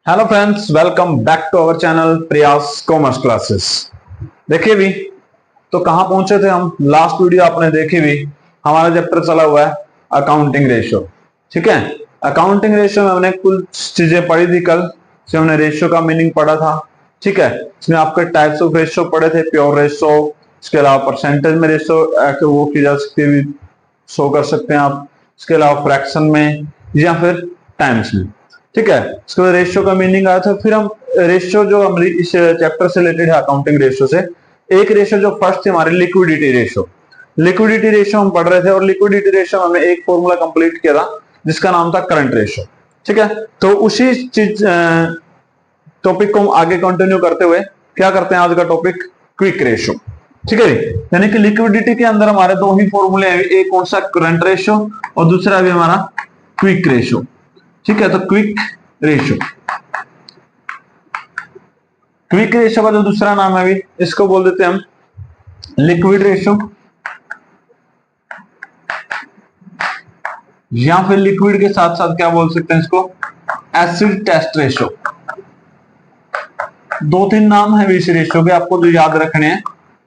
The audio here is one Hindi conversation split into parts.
Hello friends, welcome back to our channel Prayas commerce classes. देखिए भी तो कहां पहुंचे थे हम। लास्ट वीडियो आपने देखी भी, हमारा चैप्टर चला हुआ है अकाउंटिंग रेशियो। ठीक है, अकाउंटिंग रेशियो में हमने कुछ चीजें पढ़ी थी। कल से हमने रेशियो का मीनिंग पढ़ा था। ठीक है, इसमें आपके टाइप्स ऑफ रेशियो पढ़े थे, प्योर रेशियो, इसके अलावा परसेंटेज में रेशियो वो की जा सकती है, शो कर सकते हैं आप, इसके अलावा फ्रैक्शन में या फिर टाइम्स में। ठीक है, इसके बाद रेशियो का मीनिंग आया था। फिर हम रेशियो जो हम इस चैप्टर से रिलेटेड है अकाउंटिंग रेशियो से, एक रेशियो जो फर्स्ट थी हमारी लिक्विडिटी रेशियो। लिक्विडिटी रेशियो हम पढ़ रहे थे और लिक्विडिटी रेशियो हमने एक फॉर्मूला कंप्लीट किया था जिसका नाम था करंट रेशियो। ठीक है, तो उसी चीज टॉपिक को हम आगे कंटिन्यू करते हुए क्या करते हैं, आज का टॉपिक क्विक रेशियो। ठीक है, यानी कि लिक्विडिटी के अंदर हमारे दो ही फॉर्मूले हैं, एक कौन सा करंट रेशियो और दूसरा भी हमारा क्विक रेशियो। ठीक है, तो क्विक रेशियो, क्विक रेशियो का जो दूसरा नाम है भी इसको बोल देते हैं हम लिक्विड रेशियो या फिर लिक्विड के साथ साथ क्या बोल सकते हैं इसको, एसिड टेस्ट रेशियो। दो तीन नाम है इस रेशियो के, आपको जो याद रखने हैं।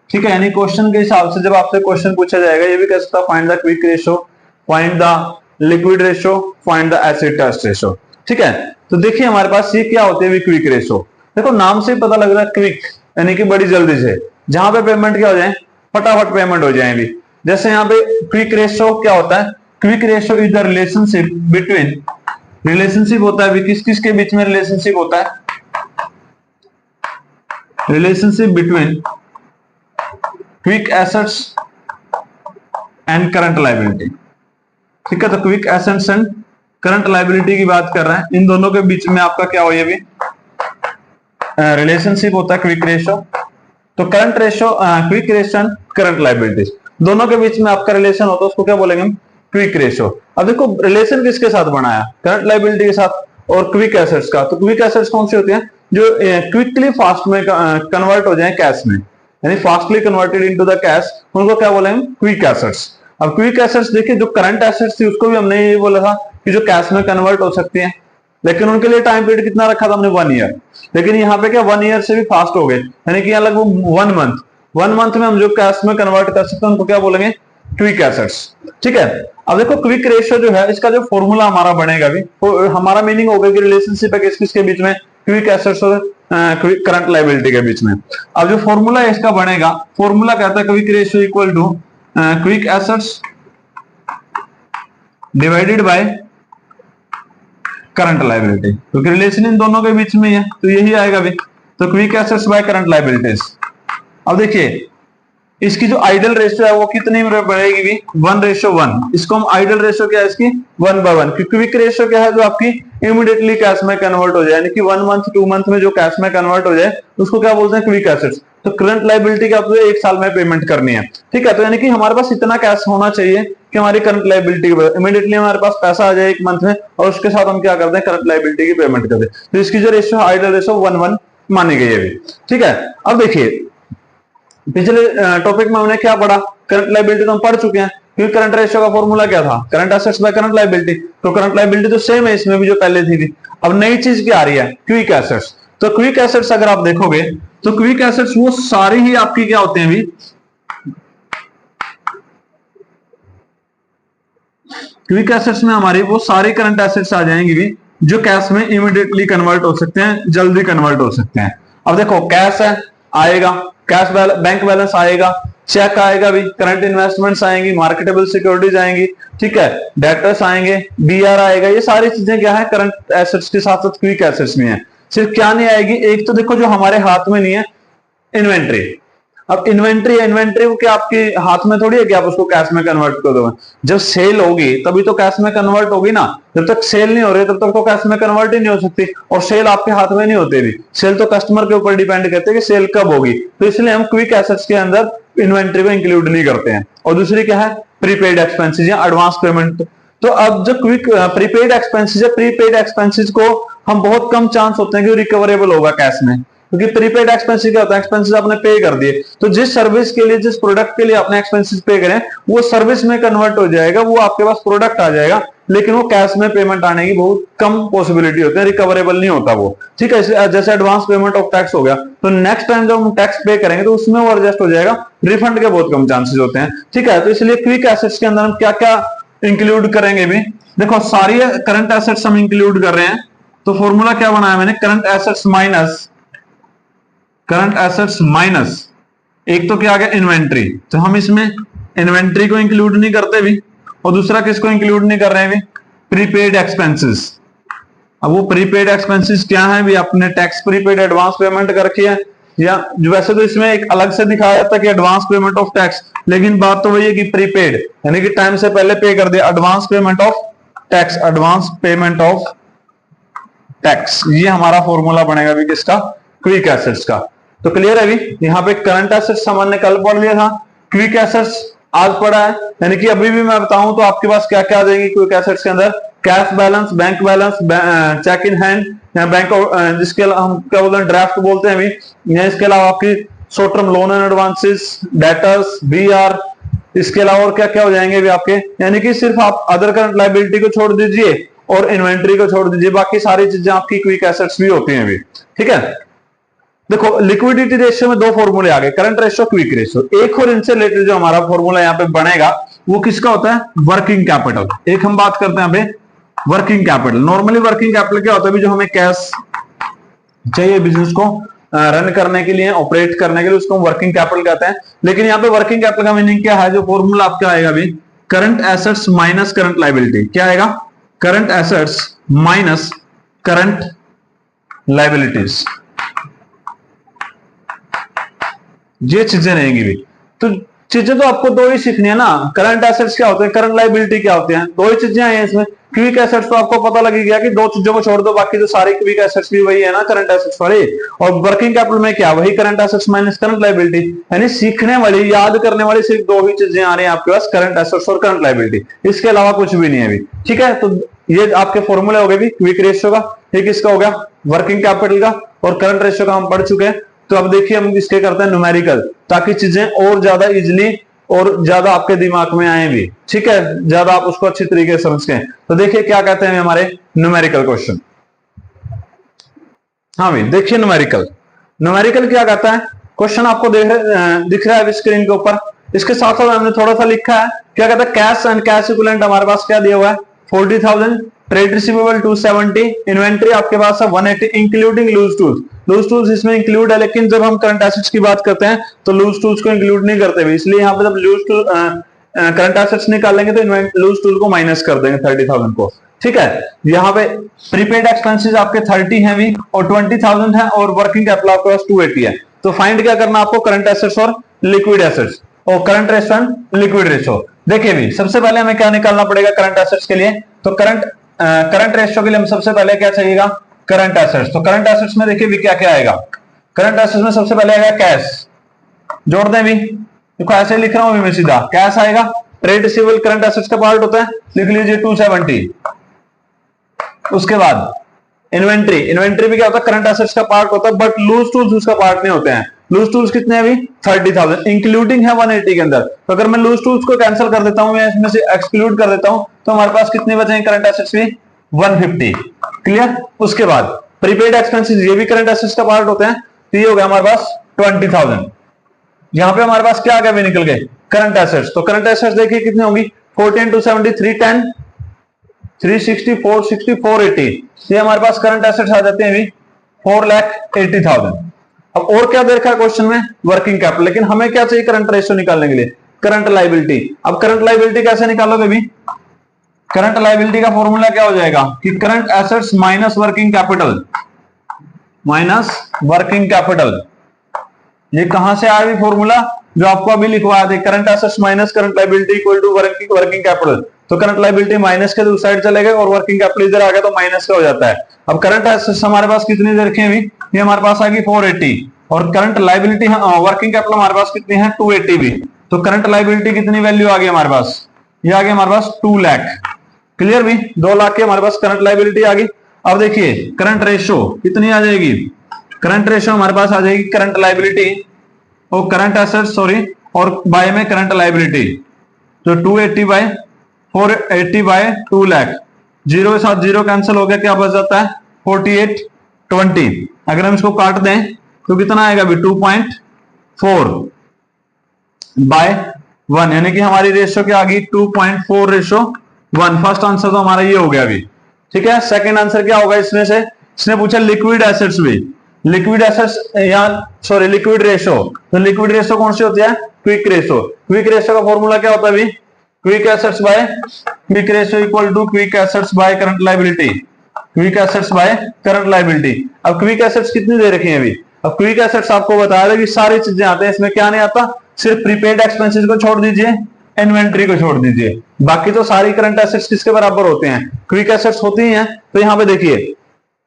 ठीक है, यानी क्वेश्चन के हिसाब से जब आपसे क्वेश्चन पूछा जाएगा ये भी कह सकता है find the quick ratio, find the liquid ratio, find the acid test ratio. ठीक है, तो देखिए हमारे पास ये क्या होते हैं क्विक रेशियो। देखो नाम से ही पता लग रहा है क्विक, यानी कि बड़ी जल्दी से, जहां पे पेमेंट क्या हो जाए, फटाफट पेमेंट हो जाए भी। जैसे यहाँ पे क्विक रेशियो क्या होता है, quick ratio is the relationship between, relationship होता है किस किस के बीच में रिलेशनशिप होता है, relationship between quick assets and current liability. ठीक है, तो quick assets and current liability की बात कर रहे हैं, इन दोनों के बीच में आपका क्या हो, ये भी रिलेशनशिप होता है क्विक रेशियो। तो current ratio, quick ratio and current liability दोनों के बीच में आपका रिलेशन होता है, उसको क्या बोलेंगे हम, क्विक रेशियो। अब देखो रिलेशन किसके साथ बनाया, करंट लायबिलिटी के साथ और क्विक एसेट्स का। तो क्विक एसेट्स कौन सी होती है, जो क्विकली फास्ट में कन्वर्ट हो जाए कैश में, यानी fastly converted into the cash, उनको क्या बोलेंगे, क्विक एसेट्स। अब क्विक एसेट्स देखिए, जो करंट एसेट्स थी उसको भी हमने ये बोला था कि जो कैश में कन्वर्ट हो सकती है, लेकिन उनके लिए टाइम पीरियड कितना रखा था हमने, 1 ईयर। लेकिन यहाँ पे क्या 1 ईयर से भी फास्ट हो गए, यानी कि यहाँ लगभग 1 मंथ में हम जो कैश में कन्वर्ट कर सकते हैं उनको क्या बोलेंगे, क्विक एसेट्स। ठीक है, अब देखो क्विक रेशियो जो है इसका जो फॉर्मूला हमारा बनेगा भी, तो हमारा मीनिंग होगा कि रिलेशनशिप है किस किस के बीच में, क्विक एसेट्स और करंट लायबिलिटी के बीच में। अब जो फॉर्मूला है इसका बनेगा, फॉर्मूला कहता है quick ratio equal to quick assets divided by current liability, क्योंकि रिलेशन इन दोनों के बीच में है तो यही आएगा भी। तो quick assets by current liabilities. अब देखिए इसकी जो आइडल रेशियो है वो कितनी बढ़ेगी भी, 1:1। इसको हम आइडल रेशियो क्या है इसकी, 1/1। क्विक रेशियो क्या है, जो आपकी इमीडिएटली कैश में कन्वर्ट हो जाए, यानी कि 1 मंथ 2 मंथ में जो कैश में कन्वर्ट हो जाए उसको क्या बोलते हैं, क्विक एसेट्स। तो करंट लायबिलिटी का आपको 1 साल में पेमेंट करनी है। ठीक है, तो यानी कि हमारे पास इतना कैश होना चाहिए कि हमारी करंट लायबिलिटी इमीडिएटली हमारे पास पैसा आ जाए 1 मंथ में, और उसके साथ हम क्या करते हैं, करंट लायबिलिटी की पेमेंट करते हैं। तो इसकी जो रेशियो आइडल रेशियो 1:1 मानी गई है भी। ठीक है, अब देखिए पिछले टॉपिक में हमने क्या पढ़ा, करंट लायबिलिटी तो हम पढ़ चुके हैं, क्योंकि करंट रेशियो का फॉर्मूला क्या था, current assets by current liability. तो करंट लायबिलिटी तो सेम है इसमें भी जो पहले थी। अब नई चीज क्या आ रही है, क्विक एसेट्स। तो क्विक एसेट्स अगर आप देखोगे तो क्विक एसेट्स वो सारी ही आपकी क्या होते हैं भी, क्विक एसेट्स में हमारी वो सारी करंट एसेट्स आ जाएंगी भी जो कैश में इमीडिएटली कन्वर्ट हो सकते हैं, जल्दी कन्वर्ट हो सकते हैं। अब देखो कैश है आएगा, कैश बैंक बैलेंस आएगा, चेक आएगा भी, करंट इन्वेस्टमेंट्स आएंगी, मार्केटेबल सिक्योरिटीज आएंगी, ठीक है, डेटर्स आएंगे, बीआर आएगा। ये सारी चीजें क्या है, करंट एसेट्स के साथ साथ क्विक एसेट्स में है। सिर्फ क्या नहीं आएगी, एक तो देखो जो हमारे हाथ में नहीं है, इन्वेंट्री। अब इन्वेंट्री वो क्या आपके हाथ में थोड़ी है कि आप उसको कैश में कन्वर्ट कर दोगे। जब सेल होगी तभी तो कैश में कन्वर्ट होगी ना, जब तक सेल नहीं हो रही तब तक तो कैश में कन्वर्ट ही नहीं हो सकती, और सेल आपके हाथ में नहीं होते भी, सेल तो कस्टमर के ऊपर डिपेंड करते हैं कि सेल कब होगी। तो इसलिए हम क्विक एसेट्स के अंदर इन्वेंट्री को इंक्लूड नहीं करते हैं। और दूसरी क्या है, प्रीपेड एक्सपेंसेस या एडवांस पेमेंट। तो अब जो क्विक प्रीपेड एक्सपेंसेस है, प्रीपेड एक्सपेंसेस को हम बहुत कम चांस होते हैं कि रिकवरेबल होगा कैश में, क्योंकि प्रीपेड एक्सपेंसेस क्या होता है, एक्सपेंसेस आपने पे कर दिए, तो जिस सर्विस के लिए, जिस प्रोडक्ट के लिए आपने एक्सपेंसेस पे करें वो सर्विस में कन्वर्ट हो जाएगा, वो आपके पास प्रोडक्ट आ जाएगा, लेकिन वो कैश में पेमेंट आने की बहुत कम पॉसिबिलिटी होती है, रिकवरेबल नहीं होता वो। ठीक है, जैसे एडवांस पेमेंट ऑफ टैक्स हो गया, तो नेक्स्ट टाइम जब हम टैक्स पे करेंगे तो उसमें वो एडजस्ट हो जाएगा, रिफंड के बहुत कम चांसेस होते हैं। ठीक है, तो इसलिए क्विक एसेट्स के अंदर हम क्या क्या इंक्लूड करेंगे भी, देखो सारी करंट एसेट्स हम इंक्लूड कर रहे हैं। तो फॉर्मूला क्या बनाया मैंने, करंट एसेट्स माइनस एक तो क्या आ गया इन्वेंट्री, तो हम इसमें इन्वेंट्री को इंक्लूड नहीं करते भी, और दूसरा किसको इंक्लूड नहीं कर रहे हैं भी, प्रीपेड एक्सपेंसेस। अब वो प्रीपेड एक्सपेंसेस क्या है भी, आपने टैक्स प्रीपेड एडवांस पेमेंट कर रखी है, या वैसे तो इसमें एक अलग से दिखाया जाता है कि एडवांस पेमेंट ऑफ टैक्स, लेकिन बात तो वही है कि प्रीपेड यानी कि टाइम से पहले पे कर दिया, advance payment of tax, advance payment of tax, ये हमारा फॉर्मूला बनेगा भी किसका, क्विक एसेट्स का। तो क्लियर है अभी, यहाँ पे करंट एसेट्स हमने कल पढ़ लिया था, क्विक एसेट्स आज पढ़ा है, यानी कि अभी भी मैं बताऊं तो आपके पास क्या क्या आ जाएंगी क्विक एसेट्स के अंदर, cash balance, bank balance, cheque in hand, या बैंक जिसके हम क्या बोलते हैं ड्राफ्ट बोलते हैं अभी, या इसके अलावा आपकी short term loan and advances, debtors, BR, इसके अलावा और क्या क्या हो जाएंगे भी आपके, यानी कि सिर्फ आप अदर करंट लायबिलिटी को छोड़ दीजिए और इन्वेंट्री को छोड़ दीजिए, बाकी सारी चीजें आपकी क्विक एसेट्स भी होती हैं अभी। ठीक है, देखो लिक्विडिटी रेशियो में दो फॉर्मूले आ गए, करंट रेशियो, क्विक रेशियो। एक और इनसे रिलेटेड जो हमारा फॉर्मूला यहाँ पे बनेगा वो किसका होता है, वर्किंग कैपिटल। एक हम बात करते हैं यहाँ पे working capital. Normally working capital क्या होता है, जो हमें कैश चाहिए बिजनेस को रन करने के लिए, ऑपरेट करने के लिए, उसको हम वर्किंग कैपिटल कहते हैं। लेकिन यहाँ पे वर्किंग कैपिटल का मीनिंग क्या है, जो फॉर्मूला आपका आएगा अभी, current assets minus current liability. क्या आएगा, current assets minus current liabilities, ये चीजें रहेंगी भी। तो चीजें तो आपको दो ही सीखनी है ना, करंट एसेट्स क्या होते हैं, करंट लायबिलिटी क्या होते हैं, दो ही चीजें आई हैं इसमें। क्विक एसेट्स तो आपको पता लगी गया कि दो चीजों को छोड़ दो, बाकी तो सारे क्विक एसेट्स भी वही है ना, करंट एसेट्स वाले। और वर्किंग कैपिटल में क्या, वही current assets minus current liability, यानी सीखने वाली, याद करने वाली सिर्फ दो ही चीजें आ रही हैं आपके पास, करंट एसेट्स और करंट लायबिलिटी, इसके अलावा कुछ भी नहीं है अभी। ठीक है, तो ये आपके फॉर्मूले हो गए भी, क्विक रेशियो का, ये किसका हो गया, वर्किंग कैपिटल का, और करंट रेशियो का हम पढ़ चुके हैं। तो अब देखिए हम इसके करते हैं न्यूमेरिकल, ताकि चीजें और ज्यादा इजिली और ज्यादा आपके दिमाग में आए भी। ठीक है, ज्यादा आप उसको अच्छी तरीके से समझ के। तो देखिए क्या कहते हैं हमारे न्यूमेरिकल क्वेश्चन। हाँ भाई देखिए न्यूमेरिकल क्या कहता है, क्वेश्चन आपको दिख रहा है स्क्रीन के ऊपर। इसके साथ साथ हमने थोड़ा सा लिखा है, क्या कहता है, कैश एंड कैश इक्विवेलेंट हमारे पास क्या दिया हुआ है, 40,000, ट्रेड रिसीवेबल 270, इन्वेंट्री आपके पास है 180 including loose tools. Loose tools इसमें इंक्लूड है, लेकिन जब हम करंट एसेट्स की बात करते हैं तो लूज टूल्स को इंक्लूड नहीं करते हुए, इसलिए यहाँ पे जब लूज टूल करंट एसेट्स निकालेंगे तो लूज टूल को माइनस कर देंगे 30,000 को। ठीक है, यहाँ पे प्रीपेड एक्सपेंसेस आपके 30 है भी, और 20,000 है, और वर्किंग कैपिटल आपके पास 280 है। तो फाइंड क्या करना आपको, करंट एसेट्स और लिक्विड एसेट्स, और current ratio and liquid ratio. देखिए भी सबसे पहले हमें क्या निकालना पड़ेगा करंट एसेट्स के लिए, तो करंट रेशियो के लिए हम सबसे पहले क्या चाहिएगा, करंट एसेट्स। तो करंट एसेट्स में देखिए भी क्या क्या आएगा, करंट एसेट्स में सबसे पहले आएगा कैश, जोड़ दें भी, देखो ऐसे लिख रहा हूं मैं सीधा, कैश आएगा, ट्रेड रिसीवेबल करंट एसेट्स का पार्ट होता है, लिख लीजिए 270। उसके बाद इन्वेंट्री भी क्या होता है, करंट एसेट्स का पार्ट होता है, बट लूज टूल्स उसका पार्ट नहीं होते हैं। लूज टूल्स कितने हैं अभी, 30,000, इंक्लूडिंग है 180 के अंदर। तो अगर मैं लूज टूल्स को कैंसिल कर देता हूं या इसमें से एक्सक्लूड कर देता हूं, तो हमारे पास कितने बचेंगे करंट एसेट्स भी, 150। क्लियर, उसके बाद प्रीपेड एक्सपेंसेस, ये भी करंट एसेट्स का पार्ट होते हैं, तो ये हो गया हमारे पास 20,000। यहां पे हमारे पास क्या आ गया भी, निकल गए करंट एसेट्स। तो करंट एसेट्स देखिए कितने होंगी, 14 to 70, 310, 360, 460, 480, ये हमारे पास करंट एसेट्स आ जाते हैं अभी 4,80,000। अब और क्या दे रखा है क्वेश्चन में, वर्किंग कैपिटल, लेकिन हमें क्या चाहिए करंट रेशियो निकालने के लिए, करंट लायबिलिटी। अब करंट लायबिलिटी कैसे निकालोगे अभी, करंट लायबिलिटी का फॉर्मूला क्या हो जाएगा कि current assets minus working capital, ये कहां से आया फॉर्मूला, जो आपको अभी लिखवा दे, current assets minus current liability equal to working capital. तो करंट लायबिलिटी माइनस के उस साइड चले गए और वर्किंग कैपिटल इधर आ गया तो माइनस का हो जाता है। अब करंट एसेट्स हमारे पास कितनी दे रखे हैं अभी, ये हमारे पास आ गई 480, और करंट लायबिलिटी वर्किंग कैपिटल हमारे पास कितनी है 280 भी। तो करंट लायबिलिटी कितनी वैल्यू आ गई हमारे पास, ये आ गई हमारे पास 2 लाख। क्लियर भी, 2 लाख की हमारे पास करंट लायबिलिटी आ गई। अब देखिए करंट रेशियो कितनी आ जाएगी, करंट रेशियो हमारे पास आ जाएगी करंट लायबिलिटी और करंट एसेट्स, सॉरी, और बाय में करंट लायबिलिटी, तो 280 बाय 480 बाय 2 लाख, जीरो के साथ जीरो कैंसिल हो गया, क्या बच जाता है 4820। अगर हम इसको काट दें तो कितना आएगा अभी 2.4 बाय 1, यानी कि हमारी रेशियो क्या आ गई 2.4:1। फर्स्ट आंसर तो हमारा ये हो गया अभी। ठीक है, सेकंड आंसर क्या होगा इसमें से, इसने पूछा लिक्विड एसेट्स भी, लिक्विड एसेट्स या सॉरी लिक्विड रेशो, तो लिक्विड रेशो कौन सी होती है क्विक रेशो। क्विक रेशो का फॉर्मूला क्या होता है अभी, quick assets by quick ratio equal to quick assets by current liability, quick assets by current liability. अब क्विक एसेट्स कितनी दे रखी है अभी, अब क्विक एसेट्स आपको बताया था कि सारी चीजें आते हैं, इसमें क्या नहीं आता, सिर्फ प्रीपेड एक्सपेंसेस को छोड़ दीजिए, इन्वेंट्री को छोड़ दीजिए, बाकी तो सारी करंट एसेट्स किसके बराबर होते हैं, क्विक एसेट्स होती हैं। तो यहाँ पे देखिए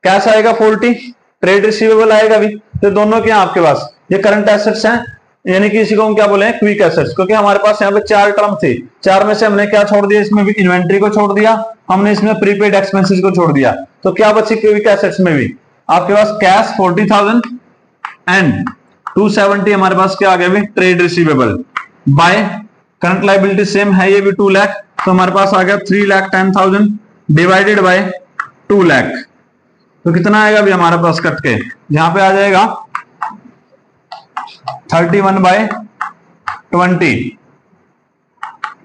कैश आएगा 40, ट्रेड रिसीवेबल आएगा भी, तो दोनों क्या आपके पास ये करंट एसेट्स हैं, यानी कि इसी को हम क्या बोले क्विक एसेट्स, क्योंकि हमारे पास यहाँ पे 4 टर्म थे, 4 में से हमने क्या छोड़ दिया, इसमें भी इन्वेंट्री को छोड़ दिया, हमने इसमें प्रीपेड एक्सपेंसेस को छोड़ दिया, तो क्या बची क्विक एसेट्स में भी आपके पास कैश 40,000 एंड 270 हमारे पास क्या आ गया भी trade receivable bye current liability same है ये भी 2 लाख, तो हमारे पास आ गया 3,10,000 डिवाइडेड बाय 2 लाख, तो कितना आएगा अभी हमारे पास कट के, यहां पे आ जाएगा 31/20।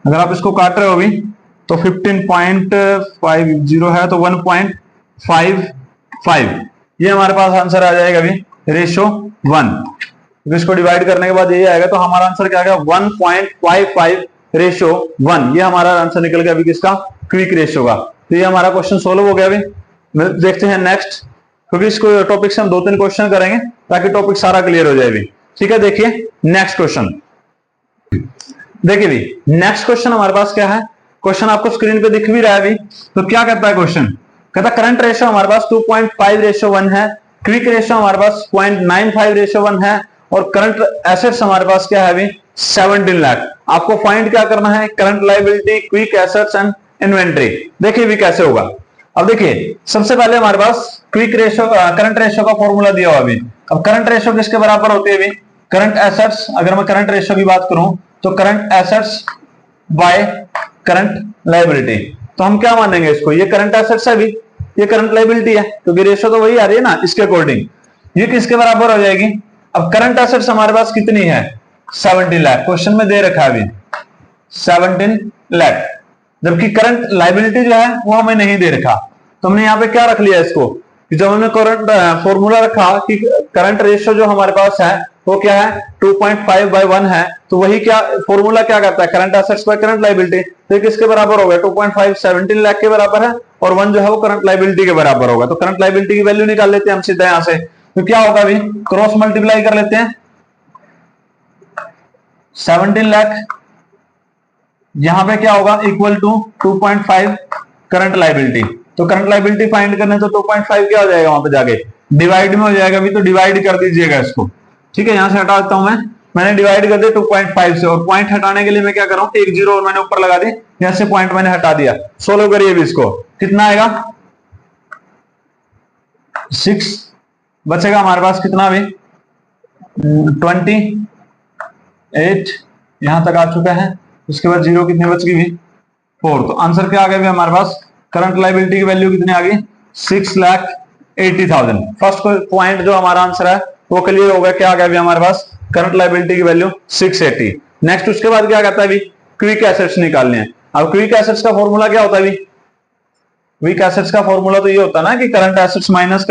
अगर आप इसको काट रहे हो अभी तो 15.50 है, तो 1.55 ये हमारे पास आंसर आ जाएगा अभी रेशो 1। इसको डिवाइड करने के बाद ये आएगा, तो हमारा आंसर क्या आएगा 1.55:1, ये हमारा आंसर निकल गया अभी किसका क्विक रेशियो का। तो ये हमारा क्वेश्चन सोल्व हो गया अभी। देखते हैं नेक्स्ट, क्योंकि इसको टॉपिक से हम 2-3 क्वेश्चन करेंगे ताकि टॉपिक सारा क्लियर हो जाए अभी। ठीक है, देखिए नेक्स्ट क्वेश्चन, देखिए भी नेक्स्ट क्वेश्चन हमारे पास क्या है, क्वेश्चन आपको स्क्रीन पे दिख भी रहा है अभी। तो क्या कहता है क्वेश्चन, कहता है करंट रेशियो हमारे पास 2.5:1 है, क्विक रेशियो हमारे पास 0.95:1 है, और करंट एसेट्स हमारे पास क्या है अभी 17 लाख। आपको फाइंड क्या करना है, current liability, quick assets and inventory. देखिए भी कैसे होगा। अब देखिए सबसे पहले हमारे पास क्विक रेशियो करंट रेशियो का फॉर्मूला दिया हुआ अभी। अब करंट रेशियो किसके बराबर होती है अभी, करंट एसेट्स, अगर मैं करंट रेशियो की बात करूं तो current assets by current liability. तो हम क्या मानेंगे इसको, ये करंट एसेट्स है अभी, ये करंट लायबिलिटी है, क्योंकि रेशियो तो वही आ रही है ना इसके अकॉर्डिंग। ये किसके बराबर हो जाएगी, अब करंट एसेट्स हमारे पास कितनी है 17 लाख, क्वेश्चन में दे रखा है अभी 17 लाख, जबकि करंट लायबिलिटी जो है वो हमें नहीं दे रखा। तो हमने यहाँ पे क्या रख लिया इसको, कि जब हमने करंट फॉर्मूला रखा कि करंट रेशियो जो हमारे पास है वो क्या है 2.5/1 है, तो वही क्या फॉर्मूला क्या करता है current assets by current liability. तो किसके बराबर होगा 2.5 17 लाख के बराबर है, और 1 जो है वो करंट लायबिलिटी के बराबर होगा। तो करंट लायबिलिटी की वैल्यू निकाल लेते हैं हम सीधा यहां से। तो क्या होगा अभी क्रॉस मल्टीप्लाई कर लेते हैं, 17 लाख यहां पे क्या होगा इक्वल टू 2.5 करंट लायबिलिटी। तो करंट लायबिलिटी फाइंड करने तो 2.5 क्या हो जाएगा वहां पे जाके डिवाइड में हो जाएगा अभी, तो डिवाइड कर दीजिएगा इसको। ठीक है, यहां से हटा देता हूं मैंने डिवाइड कर दिया 2.5 से, और पॉइंट हटाने के लिए मैं क्या कर रहा हूं 1 0 और मैंने ऊपर लगा दी, यहां से पॉइंट मैंने हटा दिया। सोल्व करिए भी इसको, कितना आएगा 6 बचेगा हमारे पास, कितना भी 28 यहां तक आ चुका है, उसके बाद 0 कितने बच गई 4। तो आंसर क्या आ गया हमारे पास, करंट लायबिलिटी की वैल्यू कितनी आ गई 6,80,000। फर्स्ट पॉइंट जो हमारा आंसर है वो क्लियर हो गया, क्या आ गया हमारे पास करंट लायबिलिटी की वैल्यू 680। नेक्स्ट उसके बाद क्या कहता है अभी क्विक एसेट्स निकालने हैं। अब क्विक एसेट्स का फॉर्मूला क्या होता है अभी, क्विक एसेट्स का फॉर्मूला तो ये होता है ना कि करंट एसेट्स माइनस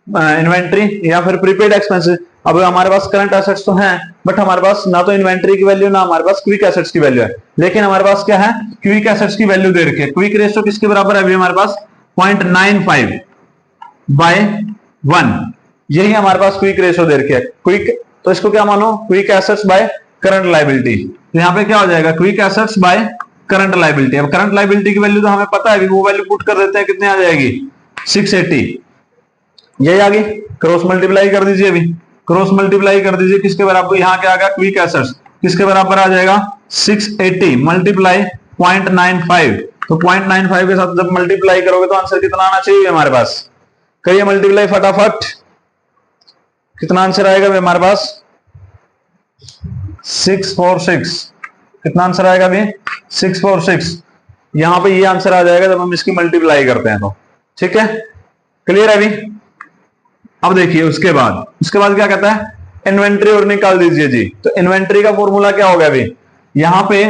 इन्वेंट्री या फिर प्रीपेड एक्सपेंसेस। अब हमारे पास करंट एसेट्स तो हैं, बट हमारे पास ना तो इन्वेंट्री की वैल्यू ना हमारे पास क्विक एसेट्स की वैल्यू है, लेकिन हमारे पास क्या है क्विक एसेट्स की वैल्यू दे रखी है। क्विक रेशियो किसके बराबर है अभी हमारे पास 0.95/1, यही हमारे पास क्विक रेशियो दे रखी है। क्विक तो इसको क्या मानो quick assets by current liability. तो यहाँ पे क्या हो जाएगा quick assets by current liability. अब करंट लायबिलिटी की वैल्यू तो हमें पता है अभी, वो वैल्यू पुट कर देते हैं, कितने आ जाएगी 680, यही आ गई। क्रॉस मल्टीप्लाई कर दीजिए अभी, क्रॉस मल्टीप्लाई कर दीजिए किसके बराबर, यहाँ क्या आ गया क्विक एसेट्स किसके बराबर आ जाएगा 680 मल्टीप्लाई 0.95। तो 0.95 के साथ जब मल्टीप्लाई करोगे तो आंसर कितना आना चाहिए हमारे पास, करिए मल्टीप्लाई फटाफट, कितना आंसर आएगा हमारे पास 646। कितना आंसर आएगा अभी 646। यहां पे ये आंसर आ जाएगा जब हम इसकी मल्टीप्लाई करते हैं तो। ठीक है, क्लियर है अभी। अब देखिए उसके बाद क्या कहता है, इन्वेंट्री और निकाल दीजिए जी। तो इन्वेंट्री का फॉर्मूला क्या होगा अभी, यहां पे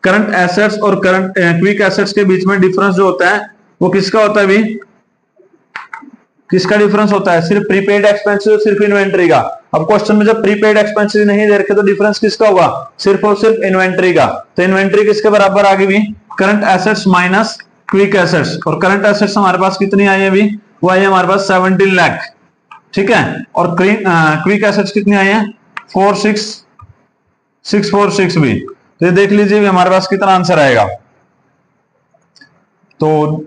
करंट एसेट्स और करंट क्विक एसेट्स के बीच में डिफरेंस जो होता है वो किसका होता है अभी, किसका डिफरेंस होता है, सिर्फ प्रीपेड एक्सपेंसेस और सिर्फ इन्वेंट्री का। अब क्वेश्चन में जब प्रीपेड एक्सपेंसेस नहीं दे रखे तो डिफरेंस किसका होगा, सिर्फ और सिर्फ इन्वेंट्री का। तो इन्वेंट्री किसके बराबर आ गई, current assets minus quick assets. और करंट एसेट्स हमारे पास कितनी आई है अभी, वो आई है हमारे पास 17 लाख। ठीक है, और क्विक एसेट्स कितनी आई है 46646 भी। तो ये देख लीजिए हमारे पास कितना आंसर आएगा। तो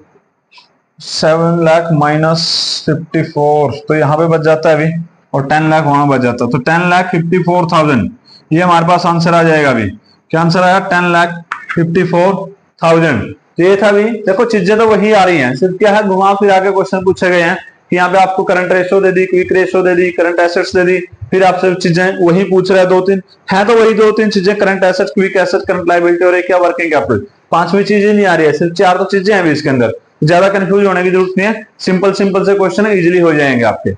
7 लाख माइनस 54, तो यहां पे बच जाता है अभी, और 10 लाख वहां बच जाता है। तो 10,54,000 ये हमारे पास आंसर आ जाएगा अभी। क्या आंसर आया, 10,54,000। तो ये था अभी, देखो चीजें तो वही आ रही हैं, सिर्फ क्या है घुमा फिरा के क्वेश्चन पूछे गए हैं कि यहाँ पे आपको करंट रेशो दे दी, क्विक रेशो दे दी, करंट एसेट्स दे दी, फिर आपसे चीजें वही पूछ रहा है, दो तीन है तो वही दो तीन चीजें, current assets, quick assets, current liability और एक क्या वर्किंग कैपिटल। पांचवी चीज नहीं आ रही है, सिर्फ 4 तो चीजें हैं इसके अंदर। ज्यादा कंफ्यूज होने की जरूरत नहीं है, सिंपल सिंपल से क्वेश्चन है, इजीली हो जाएंगे आपके।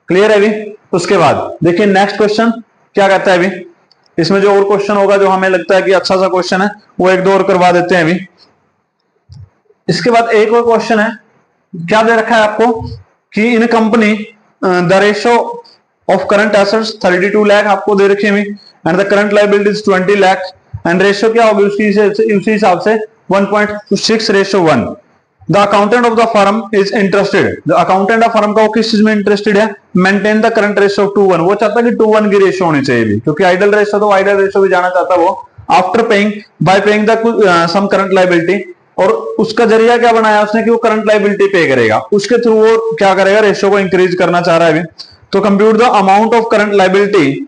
क्लियर है अभी। उसके बाद देखिए नेक्स्ट क्वेश्चन क्या कहता है अभी, इसमें जो और क्वेश्चन होगा जो हमें लगता है कि अच्छा सा क्वेश्चन है वो एक दो और करवा देते हैं अभी। इसके बाद एक और क्वेश्चन है, क्या दे रखा है आपको कि in company the ratio of current assets 32 lakh आपको दे रखे हैं and the current liabilities 20 lakh and ratio क्या होगी उसी हिसाब से 1.6:1। The accountant of the firm is interested, the accountant of firm का वो किस चीज में इंटरेस्टेड है, मेंटेन द करंट रेशो 2:1। वो चाहता है कि 2:1 की रेशो होनी चाहिए भी, क्योंकि आइडल रेशो तो आइडल रेशो भी जाना चाहता है वो। After paying by paying the sum current liability, और उसका जरिया क्या बनाया उसने कि वो करंट लायबिलिटी पे करेगा, उसके थ्रू वो क्या करेगा, रेशो को इंक्रीज करना चाह रहा है अभी। तो compute the amount of current liability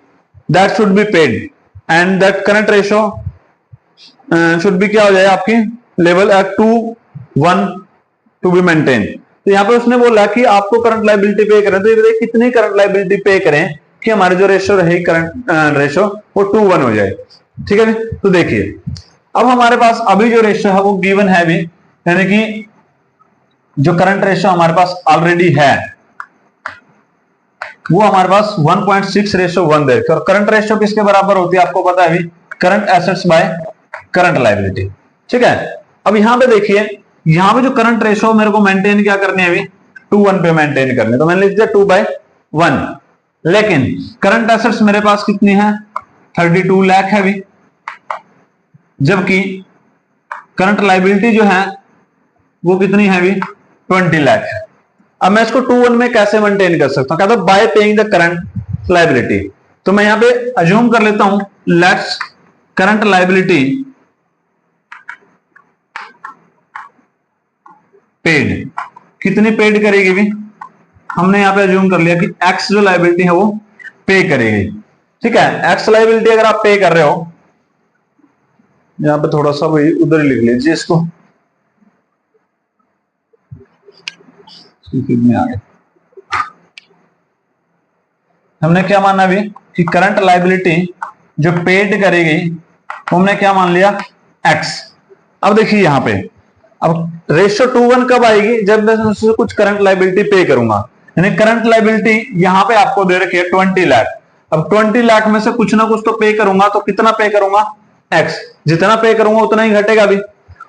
that should be paid and that current ratio should be क्या हो जाए आपकी level at 2:1 to be maintain. तो यहाँ पे उसने बोला कि आपको करंट लायबिलिटी पे करें, तो ये बताइए कितनी करंट लायबिलिटी पे करें कि हमारे जो रेशो रहे करंट रेशो वो 2:1 हो जाए। ठीक है, तो देखिए अब हमारे पास अभी जो रेशो है वो गिवन है भी, यानी कि जो करंट रेशो हमारे पास ऑलरेडी है वो हमारे पास 1.6:1 दे। और करंट रेशो किसके बराबर होती है आपको पता है अभी, current assets by current liability. ठीक है, अब यहां पे देखिए, यहां पे जो करंट रेशो मेरे को मेंटेन क्या करनी है अभी, 2:1 पे मेंटेन करनी है, तो मैंने लिख दिया 2/1। लेकिन करंट एसेट्स मेरे पास कितनी है 32 लाख है अभी, जबकि करंट लायबिलिटी जो है वो कितनी है अभी 20 लाख है। अब मैं इसको 2:1 में कैसे मेंटेन कर सकता हूं, कहता हूं bye paying the current liability. तो मैं यहां पे अज्यूम कर लेता हूं लेट्स करंट लायबिलिटी पेड, कितनी पेड करेगी भी, हमने यहां पे अज्यूम कर लिया कि एक्स जो लायबिलिटी है वो पे करेगी। ठीक है, एक्स लायबिलिटी अगर आप पे कर रहे हो, यहां पे थोड़ा सा वही उधर लिख लीजिए इसको, में आ गया। हमने क्या माना अभी कि करंट लायबिलिटी जो पेड करेगी हमने क्या मान लिया एक्स। अब देखिए यहां पे अब रेशियो 2:1 कब आएगी, जब मैं उससे कुछ करंट लायबिलिटी पे करूंगा, यानी करंट लायबिलिटी यहां पे आपको दे रखी है 20 लाख। अब 20 लाख में से कुछ ना कुछ तो पे करूंगा, तो कितना पे करूंगा एक्स, जितना पे करूंगा उतना ही घटेगा भी।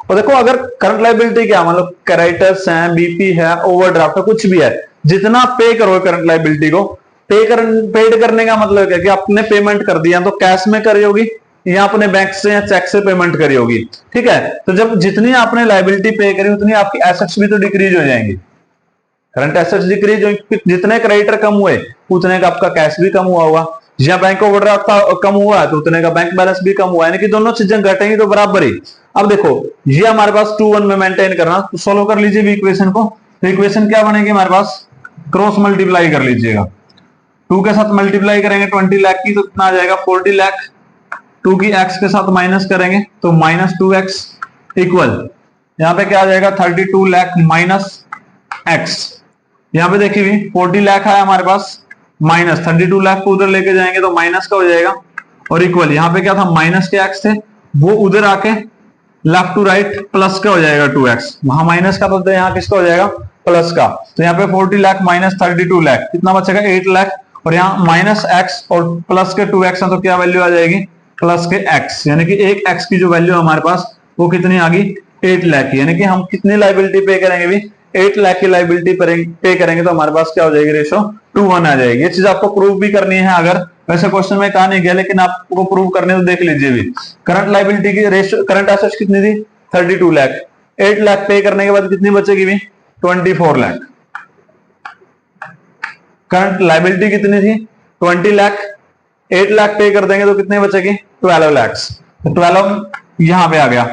और देखो अगर करंट लायबिलिटी क्या मतलब क्रेडिटर्स हैं, बीपी है, ओवरड्राफ्ट है, कुछ भी है, जितना पे करो करंट लायबिलिटी को पेड करने का मतलब क्या कि आपने पेमेंट कर दिया, तो कैश में करी होगी या अपने बैंक से या चेक से पेमेंट करी होगी। ठीक है, तो जब जितनी आपने लायबिलिटी पे करी उतनी आपकी एसेट्स भी तो डिक्रीज हो जाएंगी, करंट एसेट्स डिक्रीज, जितने क्रेडिटर कम हुए उतने का आपका कैश भी कम हुआ होगा, या बैंक ओवरड्राफ्ट कम हुआ है तो उतने का बैंक बैलेंस भी कम हुआ है, यानी कि दोनों चीजें घटेंगी तो बराबर ही। अब देखो ये हमारे पास 2:1 में मेंटेन करना, तो सोल्व कर लीजिए इक्वेशन को। तो इक्वेशन क्या बनेगी हमारे पास, क्रॉस मल्टीप्लाई कर लीजिएगा, 2 के साथ मल्टीप्लाई करेंगे 20 लाख की तो कितना आ जाएगा 40 लाख, 2 की x के साथ माइनस करेंगे तो -2x इक्वल यहां पे क्या आ जाएगा 32 लाख माइनस x। यहां पे देखिए 40 लाख है हमारे पास, माइनस 32 लाख को उधर लेके जाएंगे तो माइनस का हो जाएगा, और इक्वल यहां पे क्या था माइनस के x थे वो उधर आके लेफ्ट टू राइट प्लस का हो जाएगा 2x, वहां माइनस का तो यहाँ किसका हो जाएगा प्लस का। तो यहाँ पे 40 लाख माइनस 32 लाख कितना बचेगा 8 लाख, और यहाँ माइनस x और प्लस के 2x है तो क्या वैल्यू आ जाएगी प्लस के x, यानी कि एक x की जो वैल्यू हमारे पास वो कितनी आ गई 8 लाख की। यानी कि हम कितनी लाइबिलिटी पे करेंगे भी 8 लाख की लाइबिलिटी पे करेंगे तो हमारे पास क्या हो जाएगी रेशो 2:1 आ जाएगी। ये चीज आपको प्रूव भी करनी है, अगर वैसे क्वेश्चन में कहा नहीं गया लेकिन आपको प्रूव करने तो देख लीजिए भी। करंट लाइबिलिटी की रेशो, करंट एसेट्स कितनी थी 32 लाख, 8 लाख पे करने के बाद कितनी बचेगी भी 24 लाख। करंट लाइबिलिटी कितनी थी 20 लाख, 8 लाख पे कर देंगे तो कितने बचेगी 12 लाख। तो 12 यहां पे आ गया,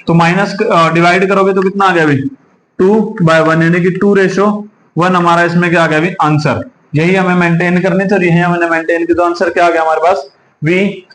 तो माइनस डिवाइड करोगे तो कितना आ गया भी 2/1, यानी कि 2:1 हमारा इसमें क्या आ गया भी आंसर। यही हमें मेंटेन करनी थी, यही हमने मेंटेन की, तो आंसर क्या आ गया हमारे पास we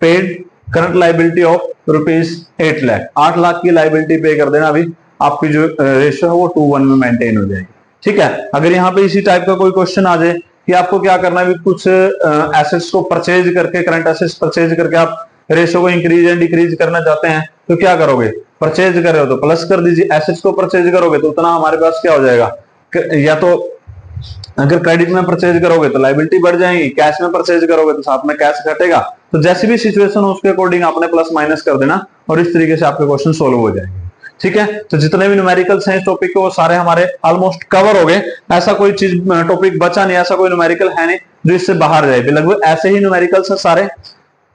paid current liability of ₹8 lakh. 8 lakh की लाइबिलिटी पे कर देना, अभी आपकी जो रेशियो है वो 2:1 में मेंटेन हो जाएगी। ठीक है, अगर यहाँ पे इसी टाइप का कोई क्वेश्चन आ जाए कि आपको क्या करना है, कुछ एसेट्स को परचेज करके, करंट एसेट्स परचेज करके आप रेशियो को इंक्रीज एंड डिक्रीज करना चाहते हैं तो क्या करोगे, परचेज कर रहे हो तो प्लस कर दीजिए, एसेट्स को परचेज करोगे तो उतना हमारे पास क्या हो जाएगा, या तो अगर क्रेडिट में परचेज करोगे तो लाइबिलिटी बढ़ जाएगी, कैश में परचेज करोगे तो साथ में कैश घटेगा। तो जैसी भी सिचुएशन हो उसके अकॉर्डिंग आपने प्लस माइनस कर देना और इस तरीके से आपके क्वेश्चन सोल्व हो जाएंगे। ठीक है, तो जितने भी न्यूमेरिकल्स हैं इस टॉपिक के वो सारे हमारे ऑलमोस्ट कवर हो गए। ऐसा कोई चीज टॉपिक बचा नहीं, ऐसा कोई न्यूमेरिकल है नहीं जो इससे बाहर जाए, लगभग ऐसे ही न्यूमेरिकल्स हैं सारे।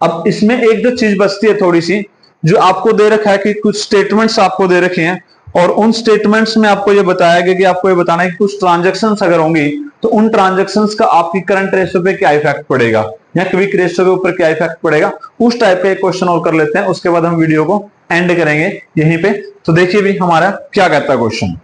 अब इसमें एक दो चीज बचती है थोड़ी सी, जो आपको दे रखा है कि कुछ स्टेटमेंट्स आपको दे रखे हैं और उन स्टेटमेंट्स में आपको ये बताया गया कि आपको ये बताना है कि कुछ ट्रांजैक्शंस अगर होंगी तो उन ट्रांजैक्शंस का आपकी करंट रेशियो पे क्या इफेक्ट पड़ेगा या क्विक रेशियो के ऊपर क्या इफेक्ट पड़ेगा। उस टाइप का एक क्वेश्चन और कर लेते हैं, उसके बाद हम वीडियो को एंड करेंगे यहीं पे। तो देखिए भी हमारा क्या कहता है क्वेश्चन।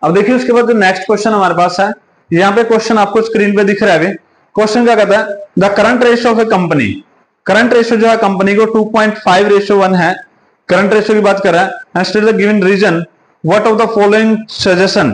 अब देखिए उसके बाद जो नेक्स्ट क्वेश्चन हमारे पास है, यहाँ पे क्वेश्चन आपको स्क्रीन पे दिख रहा है। क्वेश्चन क्या कहता है, the current ratio of A company, current ratio जो है कंपनी को 2.5:1 है, करंट रेशियो की बात कर रहा है। State the given reason what of the following suggestion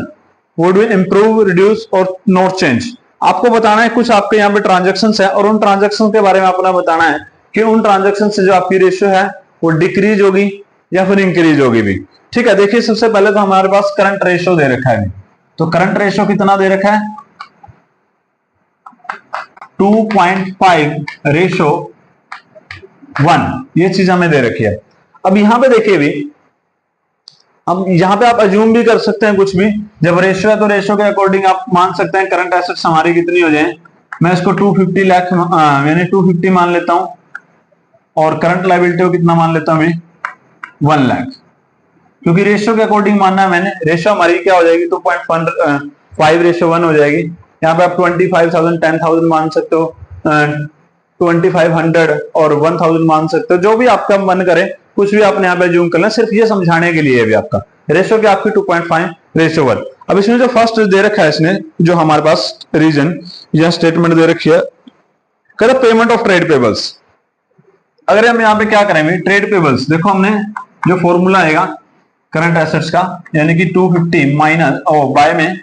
would be improve, reduce और नॉट चेंज। आपको बताना है कुछ आपके यहाँ पे ट्रांजेक्शन्स है और उन ट्रांजेक्शन के बारे में आपको बताना है कि उन ट्रांजेक्शन से जो आपकी रेशियो है वो डिक्रीज होगी या फिर इंक्रीज होगी भी। ठीक है, देखिए सबसे पहले तो हमारे पास करंट रेशियो दे रखा है, तो करंट रेशियो कितना दे रखा है 2.5:1, ये चीज हमें दे रखी है। अब यहां पे देखिए भी, अब यहां पे आप अज्यूम भी कर सकते हैं कुछ भी, जब रेशियो है तो रेशियो के अकॉर्डिंग आप मान सकते हैं करंट एसेट्स हमारी कितनी हो जाए। मैं इसको 250 लाख यानी 250 मान लेता हूं और करंट लायबिलिटी को कितना मान लेता हूं 1 लाख, क्योंकि रेशियो के अकॉर्डिंग मानना है मैंने। रेशियो हमारी क्या हो जाएगी 2.5:1 हो जाएगी। यहाँ पे आप 25,000 10,000 मान सकते हो, 2500 और 1000 मान सकते हो, जो भी आपका मन करे कुछ भी आपने यहाँ पे जूम कर लें, सिर्फ ये समझाने के लिए भी आपका रेशियो क्या आपकी 2.5:1। अब इसमें जो फर्स्ट दे रखा है, इसने जो हमारे पास रीजन या स्टेटमेंट दे रखी है, कहता पेमेंट ऑफ ट्रेड पेबल्स। अगर हम यहाँ पे क्या करेंगे ट्रेड पेबल्स, देखो हमने जो फॉर्मूला आएगा करंट एसेट्स का, यानी कि 250 माइनस बाय में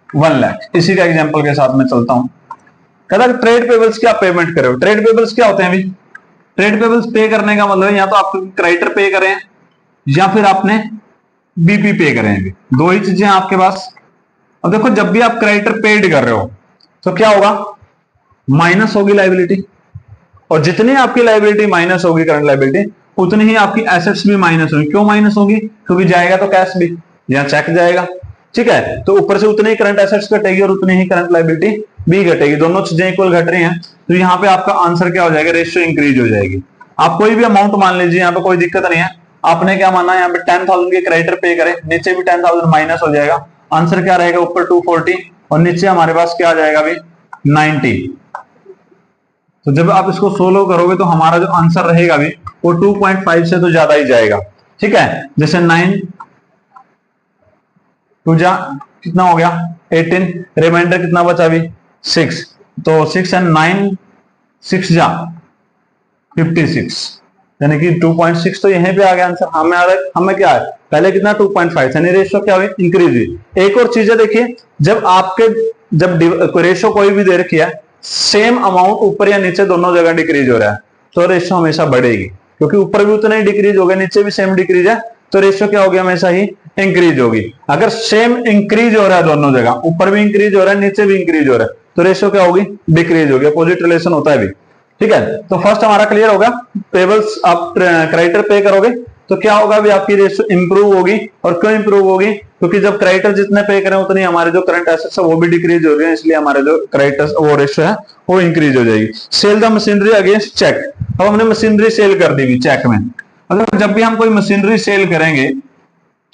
1 लाख, इसी का एग्जांपल के साथ में चलता हूं। कहता है ट्रेड पेबल्स की आप पेमेंट करो। ट्रेड पेबल्स क्या होते हैं अभी, ट्रेड पेबल्स पे करने का मतलब या तो आप क्रेडिटर पे करें या फिर आपने बीपी पे करें, दो ही चीजें आपके पास। अब देखो जब भी आप क्रेडिटर पेड कर रहे हो तो क्या होगा, माइनस होगी लायबिलिटी, और जितनी आपकी लायबिलिटी माइनस होगी करंट लायबिलिटी, उतनी ही आपकी एसेट्स भी माइनस होगी। क्यों माइनस होगी, क्योंकि जाएगा तो कैश भी या चेक जाएगा। ठीक है, तो ऊपर से उतनी ही करंट एसेट्स घटेगी और उतनी ही करंट लायबिलिटी भी घटेगी, दोनों चीजें इक्वल घट रही हैं। तो यहाँ पे आपका आंसर क्या हो जाएगा, रेशियो इंक्रीज हो जाएगी। आप कोई भी अमाउंट मान लीजिए, यहाँ पे कोई दिक्कत नहीं है। आपने क्या माना, यहाँ पे 10,000 के क्रेडिटर पे करें, नीचे भी 10,000 माइनस हो जाएगा। आंसर क्या रहेगा, ऊपर 240 और नीचे हमारे पास क्या आ जाएगा अभी 90। तो जब आप इसको सोल्व करोगे तो हमारा जो आंसर रहेगा भी वो 2.5 से तो ज्यादा ही जाएगा। ठीक है, जैसे 9 टू जा कितना हो गया 18, रिमाइंडर कितना बचा अभी 6, तो 6 एंड 9 6 जा 56, यानी कि 2.6 तो यहीं पे आ गया आंसर। हमें क्या है पहले कितना 2.5, यानी रेशियो क्या हुई इंक्रीज हुई। एक और चीज है देखिए, जब रेशियो कोई भी दे रखी है, सेम अमाउंट ऊपर या नीचे दोनों जगह डिक्रीज हो रहा है तो रेशियो हमेशा बढ़ेगी। क्योंकि ऊपर भी उतना ही डिक्रीज हो गया, नीचे भी सेम डिक्रीज है, तो रेशियो क्या होगी, हमेशा ही इंक्रीज होगी। अगर सेम इंक्रीज हो रहा है दोनों जगह, ऊपर भी इंक्रीज हो रहा है नीचे भी इंक्रीज हो रहा है, तो रेशियो क्या होगी, डिक्रीज होगी। अपोजिट रिलेशन होता है भी। ठीक है, तो फर्स्ट हमारा क्लियर होगा, पेबल्स आप क्रेडिटर पे करोगे तो क्या होगा भी, आपकी रेशियो इंप्रूव होगी। और क्यों इंप्रूव होगी, क्योंकि जब क्रेडिटर जितने पे करें उतनी हमारे जो करंट एसेट्स है वो भी डिक्रीज हो रही है, इसलिए हमारे जो क्रेडिटर्स वो रेशियो है वो इंक्रीज हो जाएगी। Sell the machinery against cheque, अब हमने मशीनरी सेल कर दी चेक में। अगर जब भी हम कोई मशीनरी सेल करेंगे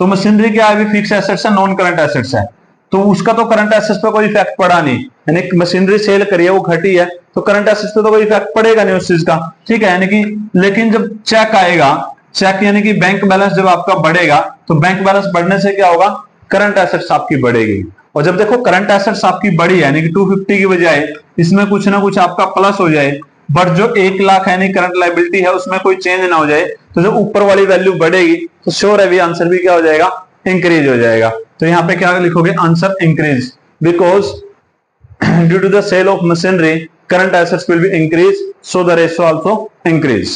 तो मशीनरी क्या है, फिक्स एसेट्स है, नॉन करंट एसेट्स है, तो उसका तो करंट एसेट्स पे कोई इफेक्ट पड़ा नहीं, यानी मशीनरी सेल करी है वो घटी है, तो करंट एसेट्स पे तो कोई इफेक्ट पड़ेगा नहीं उस चीज का। ठीक है, यानी कि लेकिन जब चेक आएगा, चेक यानी कि बैंक बैलेंस जब आपका बढ़ेगा, तो बैंक बैलेंस बढ़ने से क्या होगा, करंट एसेट्स आपकी बढ़ेगी। और जब देखो करंट एसेट्स आपकी बढ़ी है, यानी कि 250 की बजाय इसमें कुछ ना कुछ आपका प्लस हो जाए, बट जो 1 लाख यानी करंट लायबिलिटी है उसमें कोई चेंज ना हो जाए, तो जो ऊपर वाली वैल्यू बढ़ेगी तो श्योर है भी आंसर भी क्या हो जाएगा, इंक्रीज हो जाएगा। तो यहाँ पे क्या लिखोगे, answer increase, because due to the sale of machinery current assets will be increase, so the ratio also increase.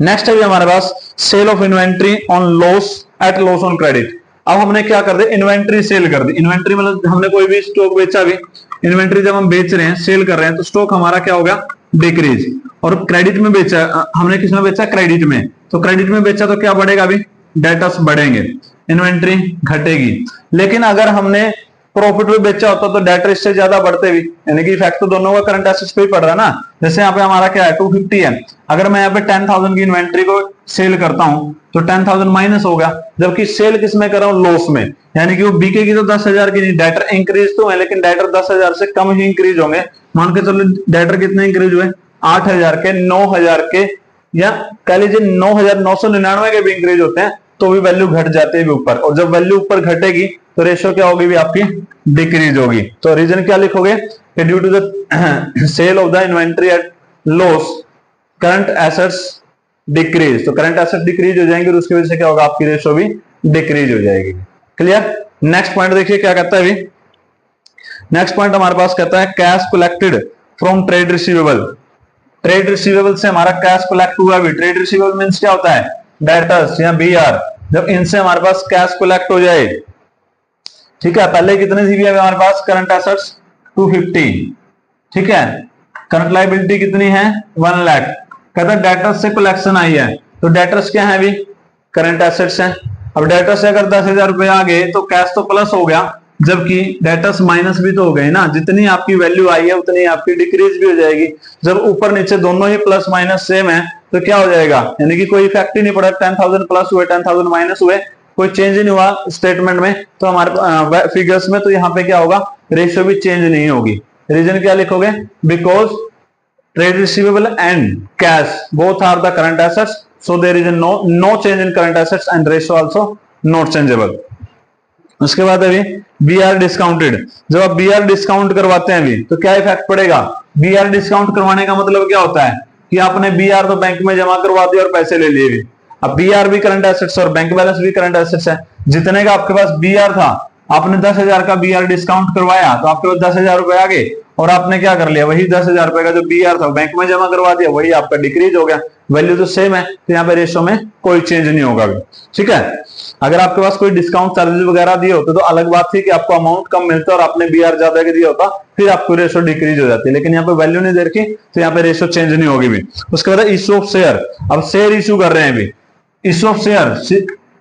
Next है हमारे पास sale of inventory on loss at loss on credit. अब हमने क्या कर दिया, इन्वेंट्री सेल कर दी। इन्वेंट्री मतलब हमने कोई भी स्टॉक बेचा भी, इन्वेंट्री जब हम बेच रहे हैं, सेल कर रहे हैं, तो स्टॉक हमारा क्या होगा, डिक्रीज। और क्रेडिट में बेचा, हमने किसमें बेचा, क्रेडिट में, तो क्रेडिट में बेचा तो क्या बढ़ेगा, अभी डेटर्स बढ़ेंगे, इन्वेंट्री घटेगी। लेकिन अगर हमने प्रॉफिट में बेचा होता तो डेटर इससे ज्यादा बढ़ते भी, यानी कि इफेक्ट तो दोनों का करंट एसेट्स पे ही पड़ रहा है ना। जैसे यहाँ पे हमारा क्या है, 250 है, अगर मैं यहाँ पे 10,000 की इन्वेंट्री को सेल करता हूं तो 10,000 माइनस होगा, जबकि सेल किस में कर रहा हूं, लॉस में, यानी कि वो बिकेगी तो 10,000 की नहीं, डेटर इंक्रीज तो है लेकिन डेटर 10,000 से कम ही इंक्रीज होंगे। मान के चलो डेटर कितने इंक्रीज हुए, 8,000 के, 9,000 के, या कह लीजिए 9,999 के भी इंक्रीज होते हैं, तो भी वैल्यू घट जाती है ऊपर। और जब वैल्यू ऊपर घटेगी तो रेशियो क्या होगी भी, आपकी डिक्रीज होगी। तो रीजन क्या लिखोगे, due to the sale of the inventory at loss current assets decrease, तो करंट एसेट्स डिक्रीज हो जाएंगे और उसकी वजह से क्या होगा, आपकी रेशियो भी डिक्रीज हो जाएगी। क्लियर। नेक्स्ट पॉइंट देखिए क्या कहता है अभी, नेक्स्ट पॉइंट हमारे पास कहता है cash collected from trade receivable. Trade receivable से हमारा कैश कलेक्ट हुआ भी, ट्रेड रिसीवेबल मींस क्या होता है, डेटर्स या बीआर, जब इनसे हमारे पास कैश कलेक्ट हो जाए। ठीक है, पहले कितने थी भी हमारे पास, करंट एसेट्स 250, ठीक है, करंट लायबिलिटी कितनी है, 1 लाख। कहता डेटर्स से कलेक्शन आई है, तो डेटर्स क्या है अभी, करंट एसेट्स है। अब डेटर्स से अगर 10,000 रुपए आ गए तो कैश तो प्लस हो गया, जबकि डेटर्स माइनस भी तो हो गए ना, जितनी आपकी वैल्यू आई है उतनी आपकी डिक्रीज भी हो जाएगी। जब ऊपर नीचे दोनों ही प्लस माइनस सेम है तो क्या हो जाएगा, यानी कि कोई इफेक्ट ही नहीं पड़ा, 10,000 प्लस हुए 10,000 माइनस हुए, कोई चेंज नहीं हुआ स्टेटमेंट में, तो हमारे फिगर्स में, तो यहाँ पे क्या होगा, रेशियो भी चेंज नहीं होगी। रीजन क्या लिखोगे, because trade receivable and cash both are the current assets, so there is no change in current assets and ratio also not changeable. उसके बाद अभी बी आर डिस्काउंटेड, जब आप बी आर डिस्काउंट करवाते हैं अभी तो क्या इफेक्ट पड़ेगा, बी आर डिस्काउंट करवाने का मतलब क्या होता है कि आपने बी आर तो बैंक में जमा करवा दिया और पैसे ले लिए भी। अब बी आर भी करंट एसेट्स और बैंक बैलेंस भी करंट एसेट्स है, जितने का आपके पास बी आर था, आपने 10,000 का बी आर डिस्काउंट करवाया तो आपके पास 10,000 रुपए आ गए, और आपने क्या कर लिया, वही 10,000 रुपए का जो बी आर था बैंक में जमा करवा दिया, वही आपका डिक्रीज हो गया, वैल्यू तो सेम है, तो यहाँ पे रेशियो में कोई चेंज नहीं होगा। ठीक है, अगर आपके पास कोई डिस्काउंट चार्जेस वगैरह दिए होते तो अलग बात थी कि आपको अमाउंट कम मिलता और आपने बी आर ज्यादा दिया होता, फिर आपको रेशियो डिक्रीज हो जाती है, लेकिन यहाँ पे वैल्यू नहीं दे रखी तो यहाँ पे रेशियो चेंज नहीं होगी भी। उसके बाद इशू ऑफ शेयर, अब शेयर इशू कर रहे हैं अभी, issue of share,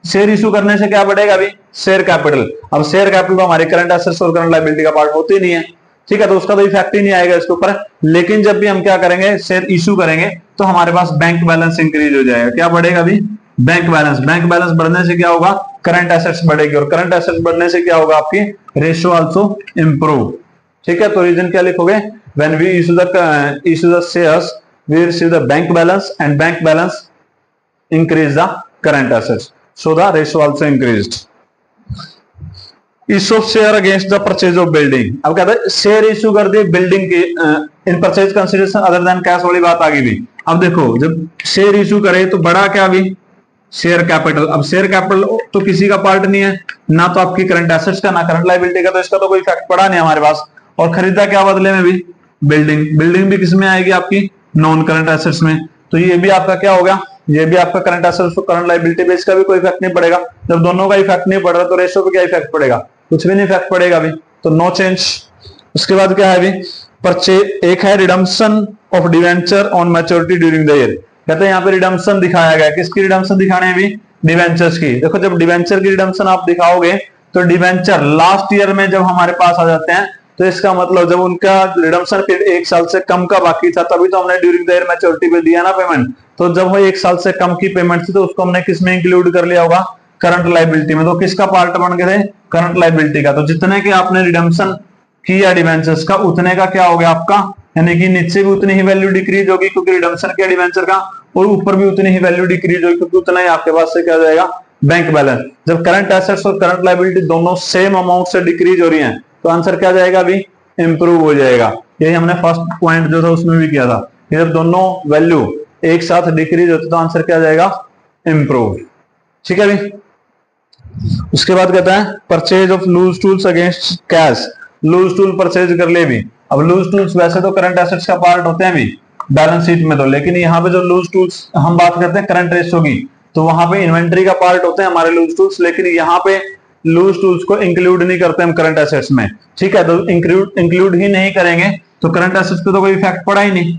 share issue करने से क्या बढ़ेगा अभी, शेयर कैपिटल। अब शेयर कैपिटल तो हमारे करंट एसेट्स और करंट लायबिलिटी का पार्ट होती नहीं है, ठीक है, तो उसका तो इफेक्ट ही नहीं आएगा इसके ऊपर। लेकिन जब भी हम क्या करेंगे, शेयर इशू करेंगे तो हमारे पास बैंक बैलेंस इंक्रीज हो जाएगा, क्या बढ़ेगा अभी, बैंक बैलेंस। बैंक बैलेंस बढ़ने से क्या होगा, करंट एसेट्स बढ़ेगी, और करंट एसेट्स बढ़ने से क्या होगा, आपकी रेशियो आल्सो इंप्रूव। ठीक है, तो रीजन क्या लिखोगे, when we issue the shares we receive the bank balance and bank balance increase the current assets, so the ratio also increased. Issue of share against the purchase of building, अब कहता है शेयर इशू कर दिए बिल्डिंग की, in purchase consideration other than cash वाली बात आ गई भी। अब देखो जब शेयर इशू करे तो बड़ा क्या भी, शेयर कैपिटल। अब शेयर कैपिटल तो किसी का पार्ट नहीं है, ना तो आपकी करंट एसेट्स का ना करंट लायबिलिटी का, तो इसका तो कोई इफेक्ट पड़ा नहीं हमारे पास। और खरीदा क्या बदले में भी, बिल्डिंग। बिल्डिंग भी किस में आएगी, आपकी नॉन करंट एसेट्स में, तो ये भी आपका क्या होगा, ये भी आपका करंट एसेट्स और करंट लायबिलिटी पे इसका भी कोई इफेक्ट नहीं पड़ेगा। जब दोनों का इफेक्ट नहीं पड़ रहा तो रेशियो पे क्या इफेक्ट पड़ेगा, कुछ भी नहीं इफेक्ट पड़ेगा अभी, तो नो चेंज। उसके बाद क्या है अभी परचेज, एक है redemption of debenture on maturity during the year. कहते हैं यहाँ पे रिडम्पशन दिखाया गया, किसकी रिडम्पशन दिखाने हैं अभी, डिवेंचर्स की। देखो जब डिवेंचर की रिडम्पशन आप दिखाओगे तो डिवेंचर लास्ट ईयर में जब हमारे पास आ जाते हैं तो इसका मतलब जब उनका रिडम्पशन पीरियड 1 साल से कम का बाकी था तभी तो हमने ड्यूरिंग द ईयर मैच्योरिटी पे दिया ना पेमेंट। तो जब वो 1 साल से कम की पेमेंट थी तो उसको हमने किस में इंक्लूड कर लिया होगा, करंट लायबिलिटी में। तो किसका पार्ट बन गए थे, करंट लायबिलिटी का। तो जितने के आपने रिडम्पशन किया डिवेंचर्स का उतने का क्या हो गया आपका, यानी कि नीचे भी उतनी ही वैल्यू डिक्रीज होगी क्योंकि रिडम्पशन किया डिवेंचर का, और ऊपर भी उतनी ही वैल्यू डिक्रीज होगी क्योंकि उतना ही आपके पास से क्या जाएगा, बैंक बैलेंस। जब करंट एसेट्स और करंट लायबिलिटी दोनों सेम अमाउंट से डिक्रीज हो रही हैं तो आंसर क्या जाएगा अभी, इंप्रूव हो जाएगा। यही हमने फर्स्ट पॉइंट जो था उसमें भी किया था कि जब दोनों वैल्यू एक साथ डिक्रीज होती तो आंसर क्या जाएगा, इंप्रूव। ठीक है अभी। उसके बाद कहता है purchase of loose tools against cash, loose tool purchase कर ले भी। अब लूज टूल्स वैसे तो करंट एसेट्स का पार्ट होते हैं भी बैलेंस शीट में तो, लेकिन यहाँ पे जो लूज टूल्स हम बात करते हैं करंट रेशियो की तो वहां पे इन्वेंट्री का पार्ट होते हैं हमारे लूज टूल्स, लेकिन यहाँ पे लूज टूल्स को इंक्लूड नहीं करते हम करंट एसेट्स में। ठीक है, तो इंक्लूड ही नहीं करेंगे तो करंट एसेट्स पे तो कोई इफेक्ट पड़ा ही नहीं,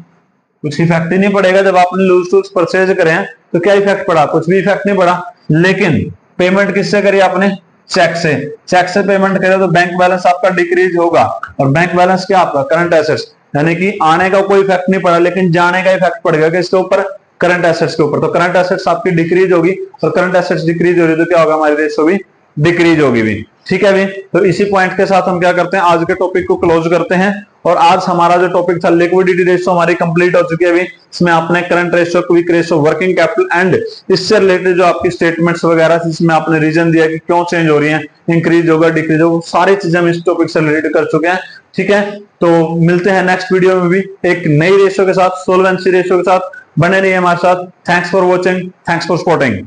कुछ इफेक्ट ही नहीं पड़ेगा। जब आपने लूज टूल्स परचेज करे हैं तो क्या इफेक्ट पड़ा, कुछ भी इफेक्ट नहीं पड़ा। लेकिन पेमेंट किससे करी आपने, चेक से। चेक से पेमेंट करे तो बैंक बैलेंस आपका डिक्रीज होगा, और बैंक बैलेंस क्या आपका, करंट एसेट्स, यानी कि आने का कोई इफेक्ट नहीं पड़ा लेकिन जाने का इफेक्ट पड़ेगा किसके ऊपर, करंट एसेट्स के ऊपर। तो करंट एसेट्स आपकी डिक्रीज होगी, और करंट एसेट्स डिक्रीज हो रही तो क्या होगा, हमारी रेशियो भी डिक्रीज होगी भी। ठीक है भी। तो इसी पॉइंट के साथ हम क्या करते हैं, आज के टॉपिक को क्लोज करते हैं। और आज हमारा जो टॉपिक था लिक्विडिटी रेशियो हमारी कंप्लीट हो चुकी है अभी। इसमें आपने current ratio, quick ratio, working capital and इससे रिलेटेड जो आपकी स्टेटमेंट्स वगैरह जिसमें आपने रीजन दिया कि क्यों चेंज हो रही है, इंक्रीज होगा डिक्रीज होगा, सारी चीजें हम इस टॉपिक से रिलेटेड कर चुके हैं। ठीक है, तो मिलते हैं नेक्स्ट वीडियो में भी एक नई रेशियो के साथ, सोल्वेंसी रेशियो के साथ। बने रहिए हमारे साथ। Thanks for watching, thanks for supporting.